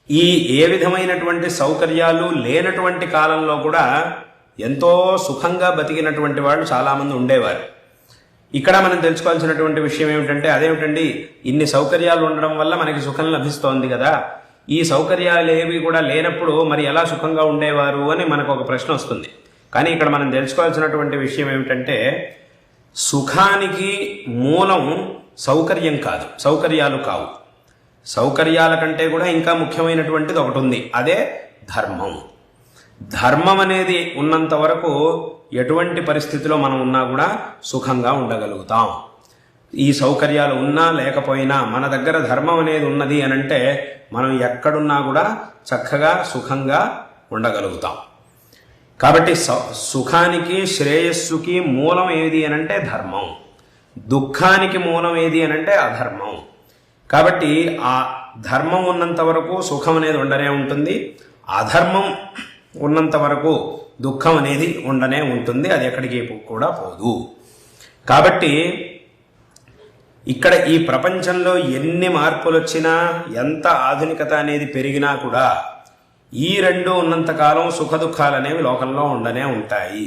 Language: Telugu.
ఈ ఏ విధమైనటువంటి సౌకర్యాలు లేనటువంటి కాలంలో కూడా ఎంతో సుఖంగా బతికినటువంటి వాళ్ళు చాలామంది ఉండేవారు. ఇక్కడ మనం తెలుసుకోవాల్సినటువంటి విషయం ఏమిటంటే, అదేమిటండి ఇన్ని సౌకర్యాలు ఉండడం వల్ల మనకి సుఖం లభిస్తోంది కదా, ఈ సౌకర్యాలు ఏవి కూడా లేనప్పుడు మరి ఎలా సుఖంగా ఉండేవారు అని మనకు ఒక ప్రశ్న వస్తుంది. కానీ ఇక్కడ మనం తెలుసుకోవాల్సినటువంటి విషయం ఏమిటంటే, సుఖానికి మూలం సౌకర్యం కాదు, సౌకర్యాలు కావు. సౌకర్యాల కంటే కూడా ఇంకా ముఖ్యమైనటువంటిది ఒకటి ఉంది, అదే ధర్మం. ధర్మం అనేది ఉన్నంత వరకు ఎటువంటి పరిస్థితిలో మనం ఉన్నా కూడా సుఖంగా ఉండగలుగుతాం. ఈ సౌకర్యాలు ఉన్నా లేకపోయినా మన దగ్గర ధర్మం అనేది ఉన్నది అనంటే మనం ఎక్కడున్నా కూడా చక్కగా సుఖంగా ఉండగలుగుతాం. కాబట్టి సుఖానికి శ్రేయస్సుకి మూలం ఏది అనంటే ధర్మం, దుఃఖానికి మూలం ఏది అనంటే అధర్మం. కాబట్టి ఆ ధర్మం ఉన్నంత వరకు సుఖం అనేది ఉండనే ఉంటుంది, అధర్మం ఉన్నంత వరకు దుఃఖం అనేది ఉండనే ఉంటుంది, అది ఎక్కడికి కూడా పోదు. కాబట్టి ఇక్కడ ఈ ప్రపంచంలో ఎన్ని మార్పులు వచ్చినా, ఎంత ఆధునికత అనేది పెరిగినా కూడా ఈ రెండు ఉన్నంతకాలం సుఖ దుఃఖాలు అనేవి లోకంలో ఉండనే ఉంటాయి.